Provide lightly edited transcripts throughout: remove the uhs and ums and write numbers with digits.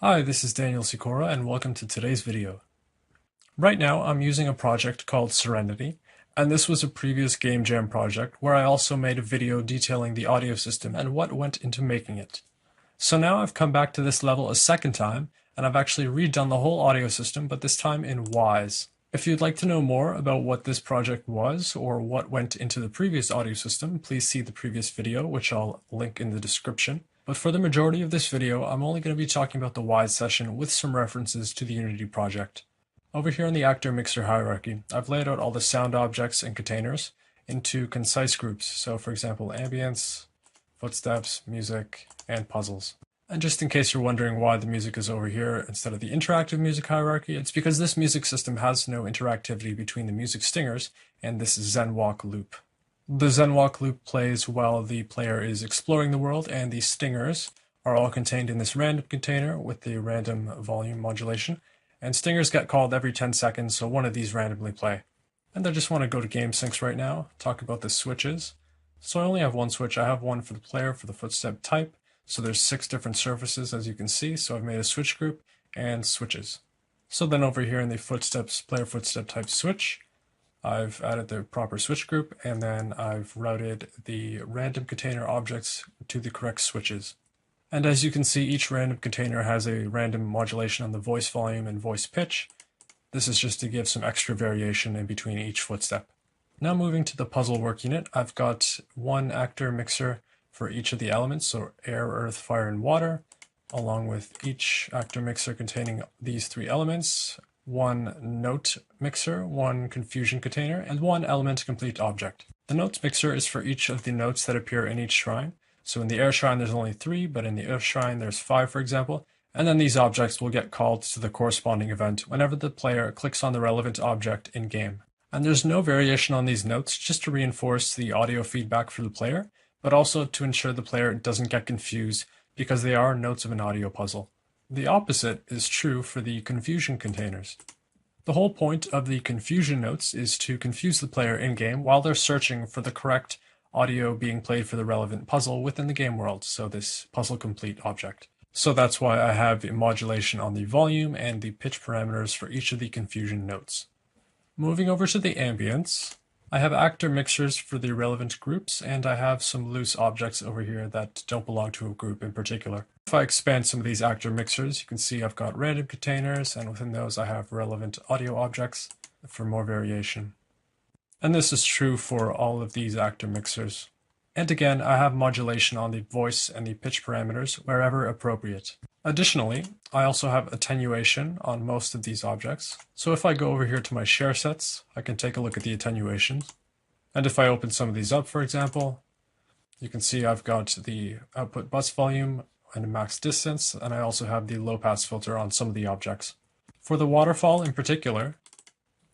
Hi, this is Daniel Sikora and welcome to today's video. Right now I'm using a project called Serenity, and this was a previous Game Jam project where I also made a video detailing the audio system and what went into making it. So now I've come back to this level a second time, and I've actually redone the whole audio system, but this time in Wwise. If you'd like to know more about what this project was or what went into the previous audio system, please see the previous video, which I'll link in the description. But for the majority of this video, I'm only going to be talking about the Wwise session with some references to the Unity project. Over here in the actor mixer hierarchy, I've laid out all the sound objects and containers into concise groups. So for example, ambience, footsteps, music, and puzzles. And just in case you're wondering why the music is over here instead of the interactive music hierarchy, it's because this music system has no interactivity between the music stingers and this Zen walk loop. The Zen walk loop plays while the player is exploring the world, and the stingers are all contained in this random container with the random volume modulation. And stingers get called every 10 seconds, so one of these randomly play. And I just want to go to game syncs right now, talk about the switches. So I only have one switch. I have one for the player for the footstep type. So there's 6 different surfaces, as you can see. So I've made a switch group and switches. So then over here in the footsteps, player footstep type switch, I've added the proper switch group, and then I've routed the random container objects to the correct switches. And as you can see, each random container has a random modulation on the voice volume and voice pitch. This is just to give some extra variation in between each footstep. Now moving to the puzzle work unit, I've got one actor mixer for each of the elements, so air, earth, fire, and water, along with each actor mixer containing these 3 elements, one note mixer, one confusion container, and one element complete object. The notes mixer is for each of the notes that appear in each shrine. So in the air shrine there's only 3, but in the earth shrine there's 5, for example. And then these objects will get called to the corresponding event whenever the player clicks on the relevant object in game. And there's no variation on these notes, just to reinforce the audio feedback for the player, but also to ensure the player doesn't get confused because they are notes of an audio puzzle. The opposite is true for the confusion containers. The whole point of the confusion notes is to confuse the player in-game while they're searching for the correct audio being played for the relevant puzzle within the game world, so this puzzle complete object. So that's why I have modulation on the volume and the pitch parameters for each of the confusion notes. Moving over to the ambience, I have actor mixers for the relevant groups, and I have some loose objects over here that don't belong to a group in particular. If I expand some of these actor mixers, you can see I've got random containers, and within those I have relevant audio objects for more variation. And this is true for all of these actor mixers. And again, I have modulation on the voice and the pitch parameters wherever appropriate. Additionally, I also have attenuation on most of these objects. So if I go over here to my share sets, I can take a look at the attenuations. And if I open some of these up, for example, you can see I've got the output bus volume and a max distance, and I also have the low pass filter on some of the objects. For the waterfall in particular,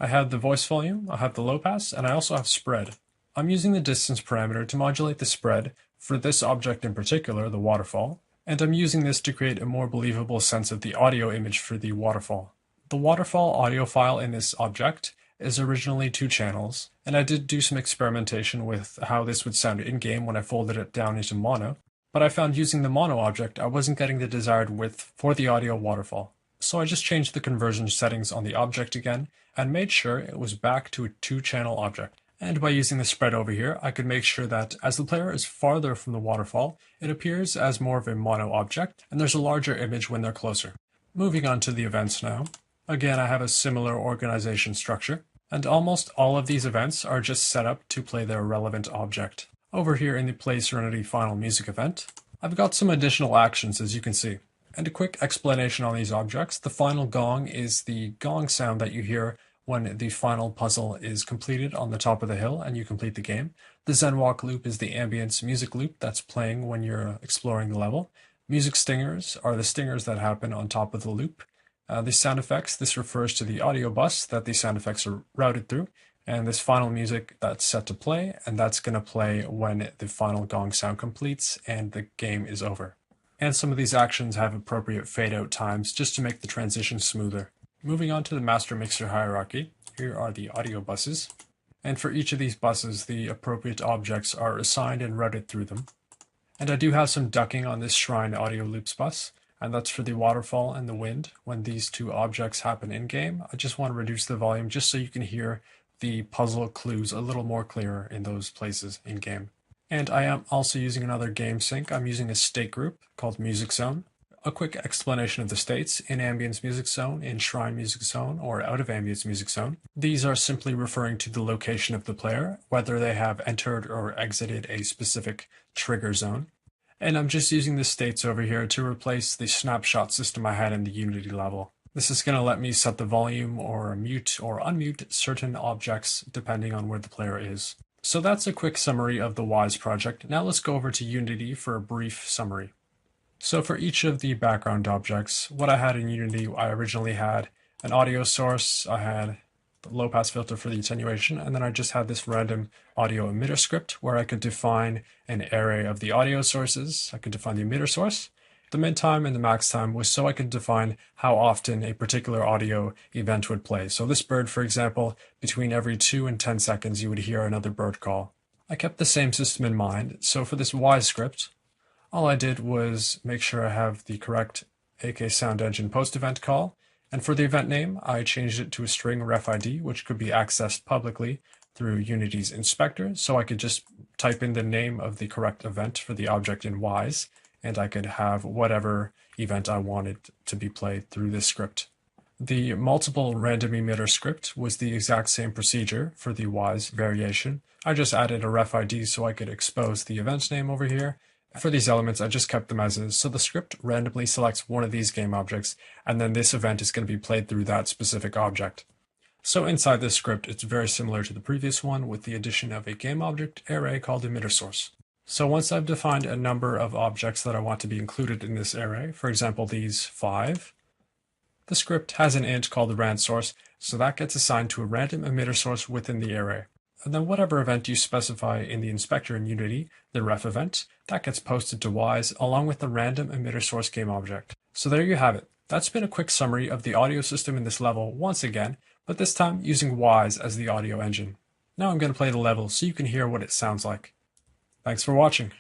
I have the voice volume, I have the low pass, and I also have spread. I'm using the distance parameter to modulate the spread for this object in particular, the waterfall, and I'm using this to create a more believable sense of the audio image for the waterfall. The waterfall audio file in this object is originally 2 channels, and I did do some experimentation with how this would sound in-game when I folded it down into mono, but I found using the mono object I wasn't getting the desired width for the audio waterfall. So I just changed the conversion settings on the object again, and made sure it was back to a 2-channel object. And by using the spread over here, I could make sure that as the player is farther from the waterfall, it appears as more of a mono object, and there's a larger image when they're closer. Moving on to the events now. Again, I have a similar organization structure, and almost all of these events are just set up to play their relevant object. Over here in the Play Serenity Final Music event, I've got some additional actions, as you can see. And a quick explanation on these objects. The final gong is the gong sound that you hear when the final puzzle is completed on the top of the hill and you complete the game. The Zen walk loop is the ambience music loop that's playing when you're exploring the level. Music stingers are the stingers that happen on top of the loop. The sound effects, this refers to the audio bus that the sound effects are routed through. And this final music that's set to play, and that's going to play when the final gong sound completes and the game is over. And some of these actions have appropriate fade out times just to make the transition smoother. Moving on to the master mixer hierarchy, here are the audio buses. And for each of these buses, the appropriate objects are assigned and routed through them. And I do have some ducking on this shrine audio loops bus, and that's for the waterfall and the wind. When these two objects happen in-game, I just want to reduce the volume just so you can hear the puzzle clues a little more clearer in those places in-game. And I am also using another game sync. I'm using a state group called Music Zone. A quick explanation of the states: in ambience music zone, in shrine music zone, or out of ambience music zone. These are simply referring to the location of the player, whether they have entered or exited a specific trigger zone. And I'm just using the states over here to replace the snapshot system I had in the Unity level. This is going to let me set the volume or mute or unmute certain objects depending on where the player is. So that's a quick summary of the Wwise project. Now let's go over to Unity for a brief summary. So for each of the background objects, what I had in Unity, I originally had an audio source, I had the low pass filter for the attenuation, and then I just had this random audio emitter script where I could define an array of the audio sources. I could define the emitter source. The min time and the max time was so I could define how often a particular audio event would play. So this bird, for example, between every 2 and 10 seconds, you would hear another bird call. I kept the same system in mind. So for this Wwise script, all I did was make sure I have the correct AK Sound Engine post event call. And for the event name, I changed it to a string ref ID, which could be accessed publicly through Unity's inspector. So I could just type in the name of the correct event for the object in Wwise, and I could have whatever event I wanted to be played through this script. The multiple random emitter script was the exact same procedure for the Wwise variation. I just added a ref ID so I could expose the event name over here. For these elements, I just kept them as is, so the script randomly selects one of these game objects, and then this event is going to be played through that specific object. So inside this script, it's very similar to the previous one with the addition of a game object array called emitter source. So once I've defined a number of objects that I want to be included in this array, for example these 5, the script has an int called the rand source, so that gets assigned to a random emitter source within the array. And then whatever event you specify in the inspector in Unity, the ref event, that gets posted to Wwise along with the random emitter source game object. So there you have it. That's been a quick summary of the audio system in this level once again, but this time using Wwise as the audio engine. Now I'm going to play the level so you can hear what it sounds like. Thanks for watching.